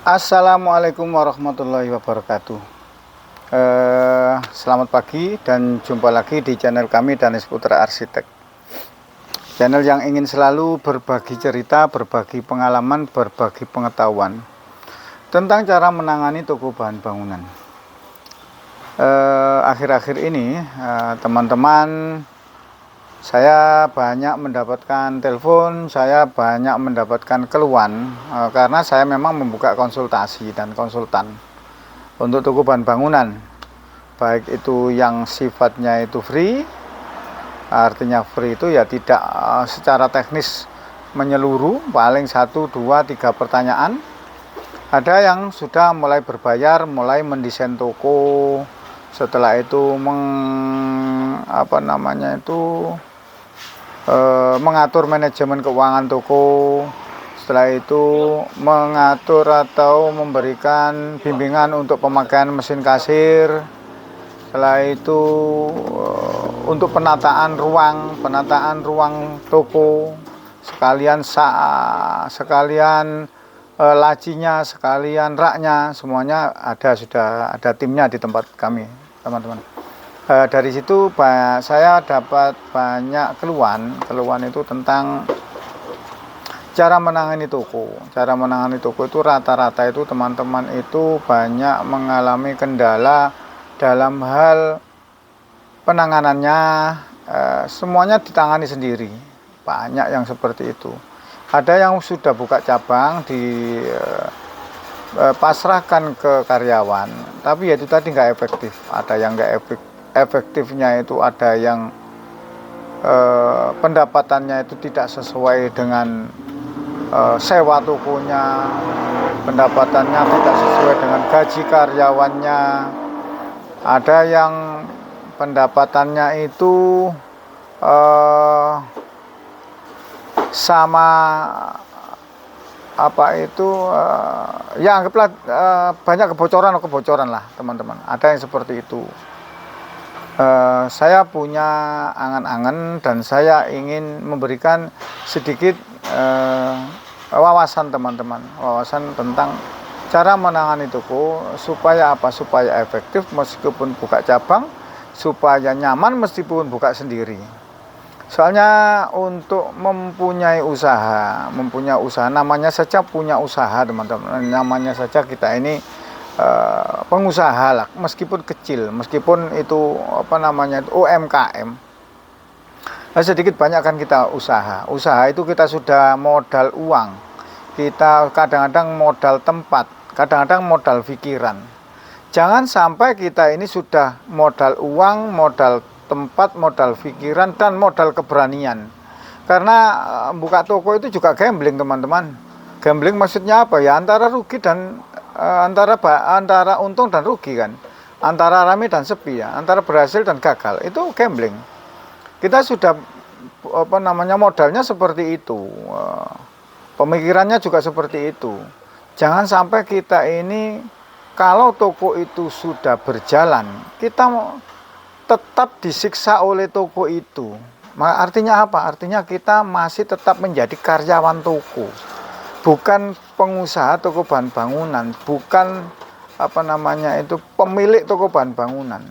Assalamualaikum warahmatullahi wabarakatuh. Selamat pagi dan jumpa lagi di channel kami Danis Putra Arsitek. Channel yang ingin selalu berbagi cerita, berbagi pengalaman, berbagi pengetahuan tentang cara menangani toko bahan bangunan. Akhir-akhir ini teman-teman, saya banyak mendapatkan telepon, saya banyak mendapatkan keluhan karena saya memang membuka konsultasi dan konsultan untuk toko bahan bangunan, baik itu yang sifatnya itu free, artinya free itu ya tidak secara teknis menyeluruh, paling 1, 2, 3 pertanyaan. Ada yang sudah mulai berbayar, mulai mendesain toko, setelah itu mengatur manajemen keuangan toko, setelah itu mengatur atau memberikan bimbingan untuk pemakaian mesin kasir, setelah itu untuk penataan ruang toko, sekalian lacinya, sekalian raknya, semuanya sudah ada timnya di tempat kami, teman-teman. Dari situ saya dapat banyak keluhan itu tentang cara menangani toko. Cara menangani toko itu rata-rata itu teman-teman itu banyak mengalami kendala dalam hal penanganannya, semuanya ditangani sendiri. Banyak yang seperti itu. Ada yang sudah buka cabang pasrahkan ke karyawan, tapi ya itu tadi nggak efektif. Ada yang nggak efektifnya itu, ada yang pendapatannya itu tidak sesuai dengan sewa tokonya, pendapatannya tidak sesuai dengan gaji karyawannya, ada yang pendapatannya itu sama ya anggaplah banyak kebocoran lah teman-teman. Ada yang seperti itu. Saya punya angan-angan dan saya ingin memberikan sedikit wawasan teman-teman, wawasan tentang cara menangani toko supaya supaya efektif meskipun buka cabang, supaya nyaman meskipun buka sendiri. Soalnya untuk mempunyai usaha namanya saja punya usaha teman-teman, namanya saja kita ini pengusaha lah, meskipun kecil, meskipun itu UMKM. Nah, sedikit banyak kan kita usaha itu kita sudah modal uang, kita kadang-kadang modal tempat, kadang-kadang modal pikiran. Jangan sampai kita ini sudah modal uang, modal tempat, modal pikiran, dan modal keberanian. Karena buka toko itu juga gambling teman-teman. Gambling maksudnya apa ya? Antara rugi dan antara untung dan rugi kan, antara rame dan sepi ya, antara berhasil dan gagal, itu gambling. Kita sudah modalnya seperti itu, pemikirannya juga seperti itu. Jangan sampai kita ini kalau toko itu sudah berjalan, kita tetap disiksa oleh toko itu. Artinya apa? Artinya kita masih tetap menjadi karyawan toko, bukan pengusaha toko bahan bangunan, bukan pemilik toko bahan bangunan.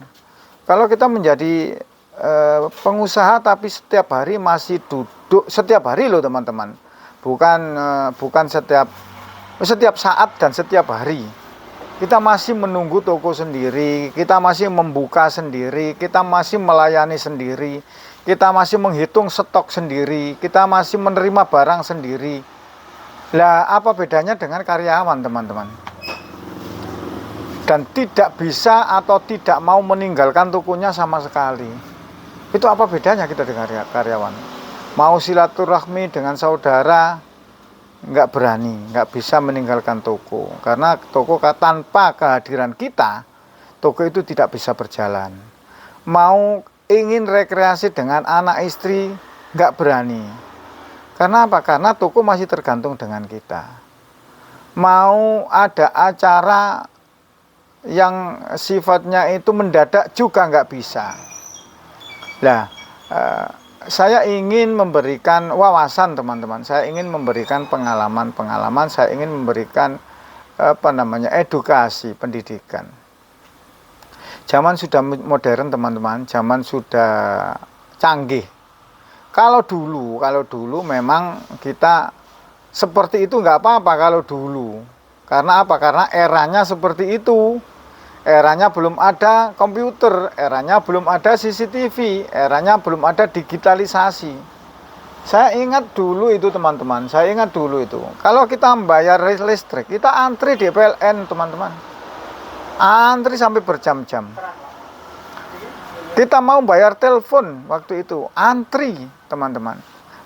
Kalau kita menjadi pengusaha tapi setiap hari masih duduk, setiap hari loh teman-teman, bukan setiap saat dan setiap hari. Kita masih menunggu toko sendiri, kita masih membuka sendiri, kita masih melayani sendiri, kita masih menghitung stok sendiri, kita masih menerima barang sendiri. Lah, apa bedanya dengan karyawan teman-teman? Dan tidak bisa atau tidak mau meninggalkan tokonya sama sekali. Itu apa bedanya kita dengan karyawan? Mau silaturahmi dengan saudara, nggak berani, nggak bisa meninggalkan toko. Karena toko tanpa kehadiran kita, toko itu tidak bisa berjalan. Mau ingin rekreasi dengan anak istri, nggak berani. Karena apa? Karena toko masih tergantung dengan kita. Mau ada acara yang sifatnya itu mendadak juga nggak bisa. Nah, saya ingin memberikan wawasan teman-teman, saya ingin memberikan pengalaman, saya ingin memberikan edukasi pendidikan. Zaman sudah modern teman-teman, zaman sudah canggih. Kalau dulu memang kita seperti itu nggak apa-apa kalau dulu. Karena apa? Karena eranya seperti itu. Eranya belum ada komputer, eranya belum ada CCTV, eranya belum ada digitalisasi. Saya ingat dulu itu teman-teman, saya ingat dulu itu. Kalau kita membayar listrik, kita antri di PLN teman-teman. Antri sampai berjam-jam. Kita mau bayar telepon waktu itu, antri teman-teman.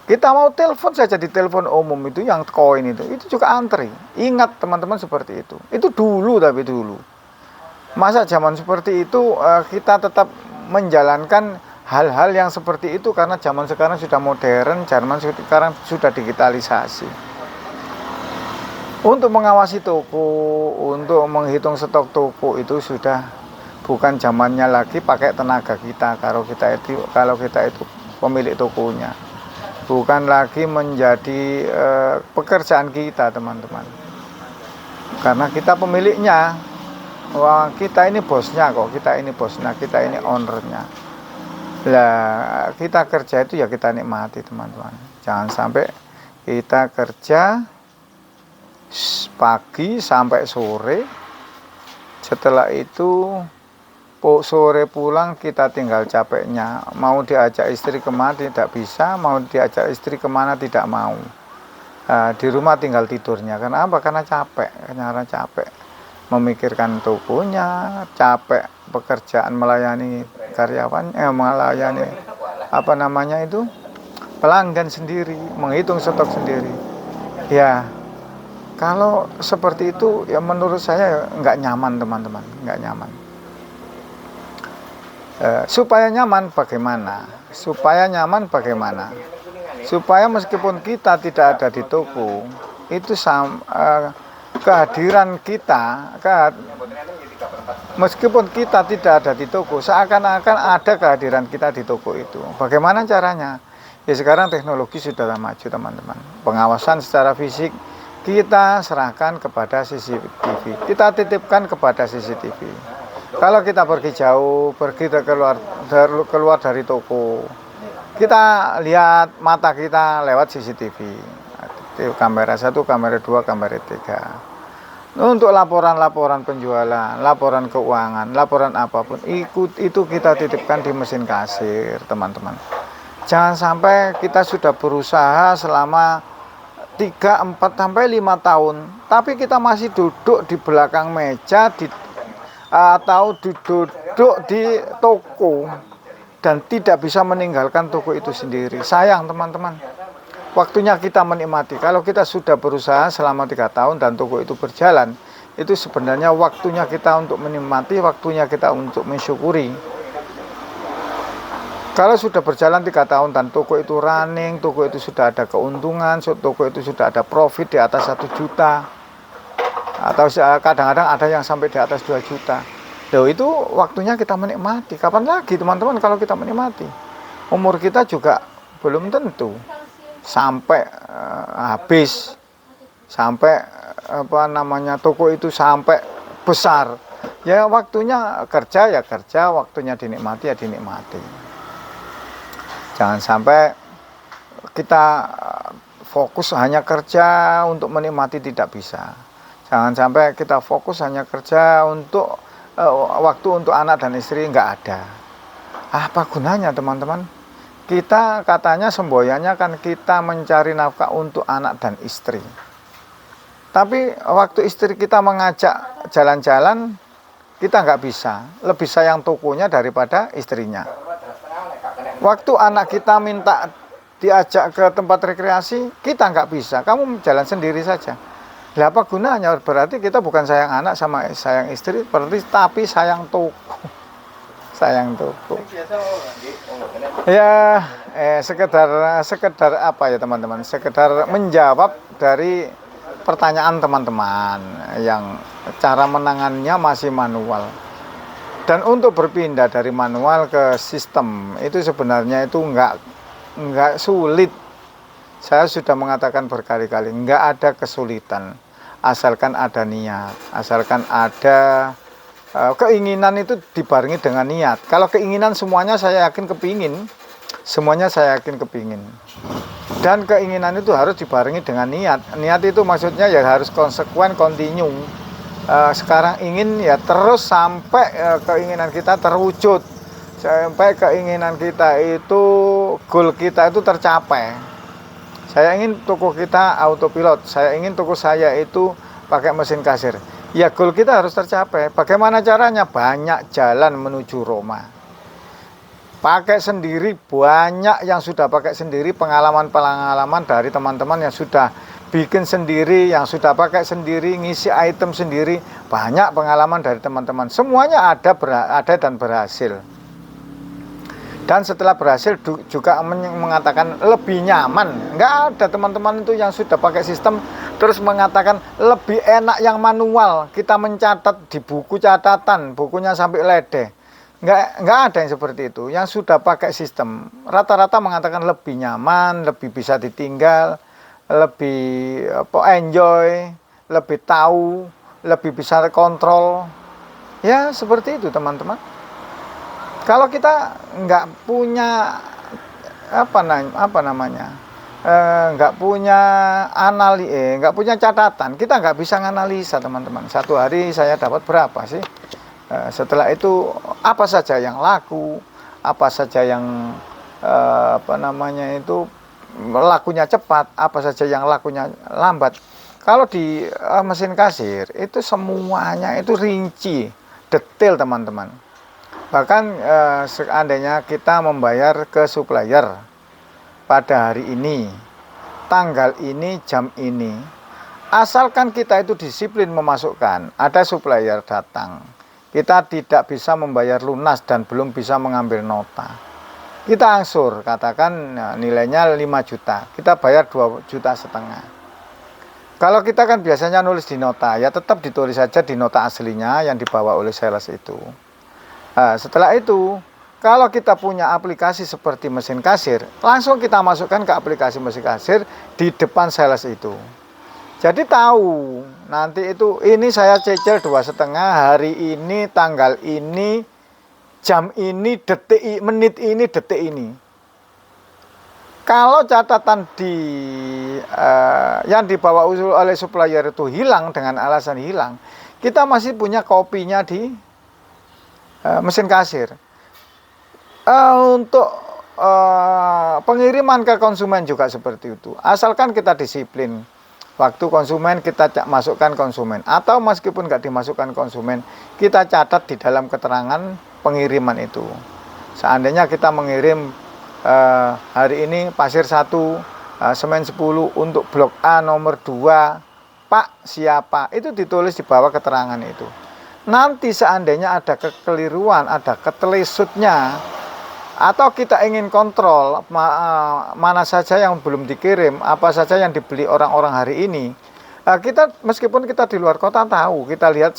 Kita mau telepon saja di telepon umum itu yang koin itu juga antri. Ingat teman-teman seperti itu. Itu dulu tapi dulu. Masa zaman seperti itu kita tetap menjalankan hal-hal yang seperti itu karena zaman sekarang sudah modern, zaman sekarang sudah digitalisasi. Untuk mengawasi toko, untuk menghitung stok toko itu sudah bukan zamannya lagi pakai tenaga kita kalau kita itu pemilik tokonya. Bukan lagi menjadi pekerjaan kita, teman-teman. Karena kita pemiliknya. Wah, kita ini bosnya kok, kita ini bosnya, kita ini ownernya. Lah, kita kerja itu ya kita nikmati, teman-teman. Jangan sampai kita kerja pagi sampai sore. Setelah itu sore pulang kita tinggal capeknya. Mau diajak istri kemana tidak bisa, mau diajak istri kemana tidak mau. Di rumah tinggal tidurnya. Karena apa? Karena capek. Memikirkan tokonya, capek pekerjaan melayani karyawan, melayani pelanggan sendiri, menghitung stok sendiri. Ya, kalau seperti itu ya menurut saya nggak nyaman teman-teman, nggak nyaman. Supaya nyaman bagaimana? Supaya meskipun kita tidak ada di toko, itu kehadiran kita, meskipun kita tidak ada di toko, seakan-akan ada kehadiran kita di toko itu. Bagaimana caranya? Ya sekarang teknologi sudah maju teman-teman. Pengawasan secara fisik kita serahkan kepada CCTV. Kita titipkan kepada CCTV. Kalau kita pergi jauh, keluar dari toko, kita lihat mata kita lewat CCTV. Kamera 1, kamera 2, kamera 3. Untuk laporan penjualan, laporan keuangan, laporan apapun, itu kita titipkan di mesin kasir, teman-teman. Jangan sampai kita sudah berusaha selama 3, 4, sampai 5 tahun, tapi kita masih duduk di belakang meja atau duduk di toko dan tidak bisa meninggalkan toko itu sendiri. Sayang teman-teman. Waktunya kita menikmati. Kalau kita sudah berusaha selama 3 tahun dan toko itu berjalan, itu sebenarnya waktunya kita untuk menikmati, waktunya kita untuk mensyukuri. Kalau sudah berjalan 3 tahun dan toko itu running, toko itu sudah ada keuntungan, toko itu sudah ada profit di atas 1 juta, atau kadang-kadang ada yang sampai di atas 2 juta. Loh, itu waktunya kita menikmati. Kapan lagi teman-teman kalau kita menikmati? Umur kita juga belum tentu sampai habis, sampai toko itu sampai besar. Ya waktunya kerja ya kerja, waktunya dinikmati ya dinikmati. Jangan sampai kita fokus hanya kerja untuk menikmati, tidak bisa. Jangan sampai kita fokus hanya kerja untuk waktu untuk anak dan istri, nggak ada. Apa gunanya teman-teman? Kita katanya semboyannya kan kita mencari nafkah untuk anak dan istri. Tapi waktu istri kita mengajak jalan-jalan, kita nggak bisa. Lebih sayang tokonya daripada istrinya. Waktu anak kita minta diajak ke tempat rekreasi, kita nggak bisa. Kamu jalan sendiri saja. Lah apa gunanya? Berarti kita bukan sayang anak sama sayang istri, tapi sayang toko. Sayang toko. Ya, sekedar apa ya teman-teman? Sekedar menjawab dari pertanyaan teman-teman yang cara menangannya masih manual. Dan untuk berpindah dari manual ke sistem itu sebenarnya itu enggak sulit. Saya sudah mengatakan berkali-kali, enggak ada kesulitan. asalkan ada niat, asalkan ada keinginan itu dibarengi dengan niat. Kalau keinginan semuanya saya yakin kepingin, semuanya saya yakin kepingin. Dan keinginan itu harus dibarengi dengan niat. Niat itu maksudnya ya harus konsekuen, kontinu. Sekarang ingin ya terus sampai keinginan kita terwujud, sampai keinginan kita itu, goal kita itu tercapai. Saya ingin toko kita autopilot, saya ingin toko saya itu pakai mesin kasir. Ya goal kita harus tercapai. Bagaimana caranya? Banyak jalan menuju Roma. Pakai sendiri, banyak yang sudah pakai sendiri, pengalaman-pengalaman dari teman-teman yang sudah bikin sendiri, yang sudah pakai sendiri, ngisi item sendiri. Banyak pengalaman dari teman-teman. Semuanya ada dan berhasil. Dan setelah berhasil juga mengatakan lebih nyaman. Nggak ada teman-teman itu yang sudah pakai sistem terus mengatakan lebih enak yang manual. Kita mencatat di buku catatan, bukunya sampai ledeh. Nggak ada yang seperti itu. Yang sudah pakai sistem rata-rata mengatakan lebih nyaman, lebih bisa ditinggal, lebih enjoy, lebih tahu, lebih bisa kontrol. Ya seperti itu teman-teman. Kalau kita nggak punya nggak punya nggak punya catatan, kita nggak bisa menganalisa teman-teman. Satu hari saya dapat berapa sih? Setelah itu apa saja yang laku, apa saja yang lakunya cepat, apa saja yang lakunya lambat. Kalau di mesin kasir itu semuanya itu rinci, detail teman-teman. Bahkan seandainya kita membayar ke supplier pada hari ini, tanggal ini, jam ini, asalkan kita itu disiplin memasukkan, ada supplier datang, kita tidak bisa membayar lunas dan belum bisa mengambil nota, kita angsur, katakan nilainya 5 juta, kita bayar 2,5 juta. Kalau kita kan biasanya nulis di nota, ya tetap ditulis saja di nota aslinya yang dibawa oleh sales itu. Nah, setelah itu, kalau kita punya aplikasi seperti mesin kasir, langsung kita masukkan ke aplikasi mesin kasir di depan sales itu. Jadi tahu, nanti itu ini saya cecil 2,5, hari ini, tanggal ini, jam ini, detik, menit ini, detik ini. Kalau catatan yang dibawa oleh supplier itu hilang dengan alasan hilang, kita masih punya kopinya di mesin kasir. Untuk pengiriman ke konsumen juga seperti itu. Asalkan kita disiplin, waktu konsumen kita masukkan konsumen, atau meskipun nggak dimasukkan konsumen, kita catat di dalam keterangan pengiriman itu. Seandainya kita mengirim hari ini pasir 1, semen 10 untuk blok A nomor 2, Pak siapa, itu ditulis di bawah keterangan itu. Nanti seandainya ada kekeliruan, ada ketelesutnya, atau kita ingin kontrol mana saja yang belum dikirim, apa saja yang dibeli orang-orang hari ini, kita meskipun kita di luar kota tahu, kita lihat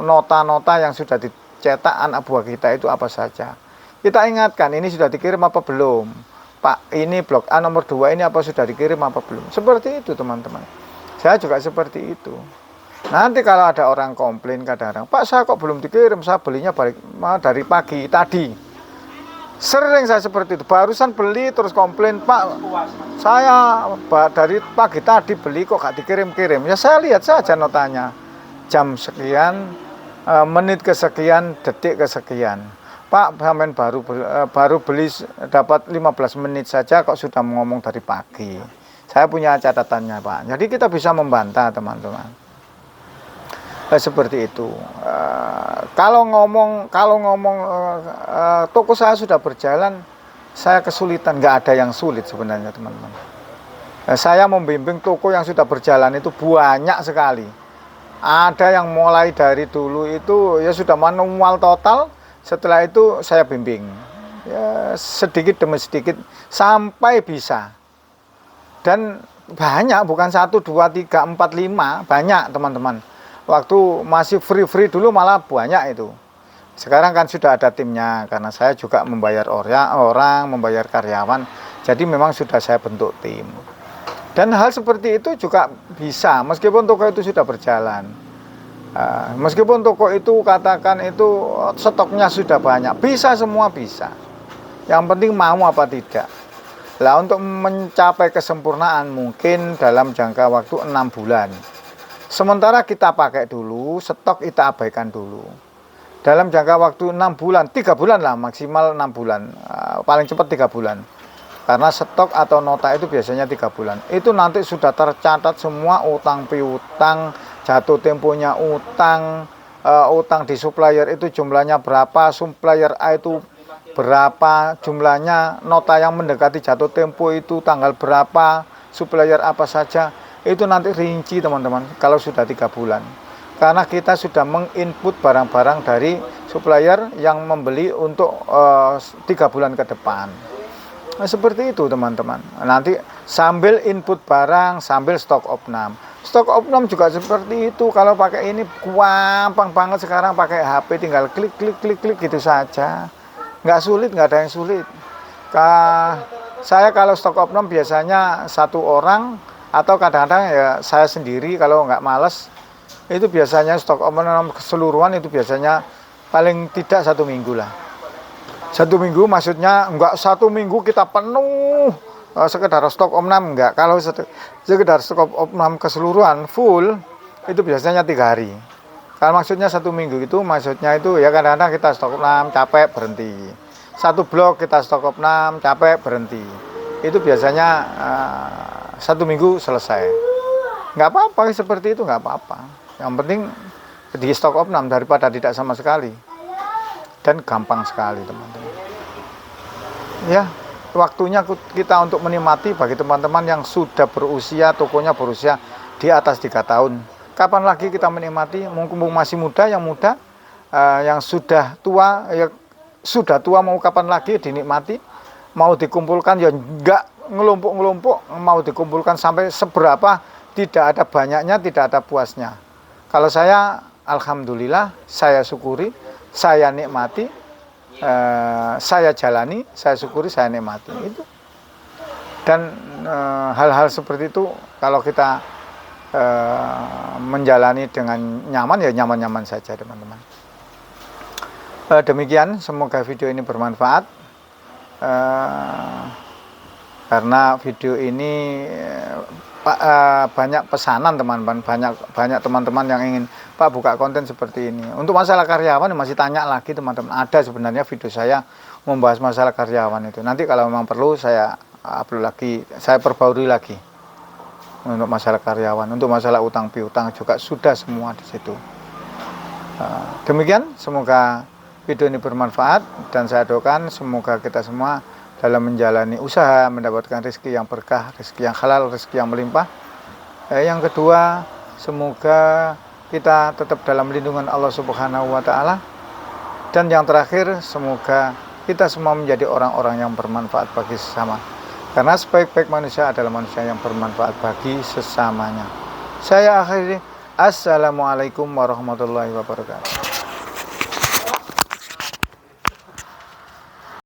nota-nota yang sudah dicetak anak buah kita itu apa saja. Kita ingatkan ini sudah dikirim apa belum, Pak ini blok A nomor 2 ini apa sudah dikirim apa belum. Seperti itu teman-teman. Saya juga seperti itu. Nanti kalau ada orang komplain kadang-kadang, Pak saya kok belum dikirim, saya belinya dari pagi tadi. Sering saya seperti itu, barusan beli terus komplain, Pak saya dari pagi tadi beli kok gak dikirim-kirim. Ya saya lihat saja notanya, jam sekian, menit kesekian, detik kesekian. Pak sampean baru beli dapat 15 menit saja kok sudah ngomong dari pagi. Saya punya catatannya Pak, jadi kita bisa membantah teman-teman. Seperti itu. Kalau ngomong toko saya sudah berjalan, saya kesulitan. Nggak ada yang sulit sebenarnya teman-teman. Saya membimbing toko yang sudah berjalan itu banyak sekali. Ada yang mulai dari dulu itu ya sudah manual total, setelah itu saya bimbing ya, sedikit demi sedikit sampai bisa. Dan banyak, bukan 1, 2, 3, 4, 5, banyak teman-teman. Waktu masih free dulu malah banyak itu. Sekarang kan sudah ada timnya, karena saya juga membayar orang, membayar karyawan. Jadi memang sudah saya bentuk tim. Dan hal seperti itu juga bisa meskipun toko itu sudah berjalan. Meskipun toko itu katakan itu stoknya sudah banyak, bisa semua bisa. Yang penting mau apa tidak. Lah untuk mencapai kesempurnaan mungkin dalam jangka waktu 6 bulan. Sementara kita pakai dulu, stok kita abaikan dulu. Dalam jangka waktu 6 bulan, 3 bulan lah, maksimal 6 bulan, paling cepat 3 bulan. Karena stok atau nota itu biasanya 3 bulan. Itu nanti sudah tercatat semua utang piutang, jatuh temponya utang, utang di supplier itu jumlahnya berapa, supplier A itu berapa jumlahnya, nota yang mendekati jatuh tempo itu tanggal berapa, supplier apa saja. Itu nanti rinci teman-teman kalau sudah 3 bulan. Karena kita sudah menginput barang-barang dari supplier yang membeli untuk 3 bulan ke depan. Nah, seperti itu teman-teman. Nanti sambil input barang, sambil stok opnam. Stok opnam juga seperti itu. Kalau pakai ini gampang banget sekarang, pakai HP tinggal klik gitu saja. Nggak sulit, nggak ada yang sulit. Saya kalau stok opnam biasanya 1 orang atau kadang-kadang ya saya sendiri kalau nggak males. Itu biasanya stok opnam keseluruhan itu biasanya paling tidak 1 minggu lah. 1 minggu maksudnya enggak 1 minggu kita penuh sekedar stok opnam, enggak. Kalau sekedar stok opnam keseluruhan full itu biasanya 3 hari. Kalau maksudnya 1 minggu itu maksudnya itu ya kadang-kadang kita stok opnam capek berhenti. 1 blok kita stok opnam capek berhenti. Itu biasanya 1 minggu selesai. Enggak apa-apa seperti itu, enggak apa-apa. Yang penting di stok opnam daripada tidak sama sekali. Dan gampang sekali teman-teman. Ya, waktunya kita untuk menikmati bagi teman-teman yang sudah berusia, tokonya berusia di atas 3 tahun. Kapan lagi kita menikmati? Mumpung masih muda, yang sudah tua, ya sudah tua mau kapan lagi dinikmati? Mau dikumpulkan ya enggak ngelumpuk-ngelumpuk, mau dikumpulkan sampai seberapa, tidak ada banyaknya, tidak ada puasnya. Kalau saya, alhamdulillah, saya syukuri, saya nikmati, saya jalani, saya syukuri, saya nikmati itu. Dan hal-hal seperti itu kalau kita menjalani dengan nyaman ya nyaman-nyaman saja teman-teman. Demikian, semoga video ini bermanfaat. Karena video ini banyak pesanan teman-teman, banyak teman-teman yang ingin Pak buka konten seperti ini. Untuk masalah karyawan masih tanya lagi teman-teman. Ada sebenarnya video saya membahas masalah karyawan itu. Nanti kalau memang perlu saya upload lagi, saya perbarui lagi. Untuk masalah karyawan, untuk masalah utang piutang juga sudah semua di situ. Demikian, semoga video ini bermanfaat dan saya doakan semoga kita semua dalam menjalani usaha mendapatkan rezeki yang berkah, rezeki yang halal, rezeki yang melimpah. Yang kedua, semoga kita tetap dalam lindungan Allah Subhanahu wa taala. Dan yang terakhir, semoga kita semua menjadi orang-orang yang bermanfaat bagi sesama. Karena sebaik-baik manusia adalah manusia yang bermanfaat bagi sesamanya. Saya akhiri, assalamualaikum warahmatullahi wabarakatuh.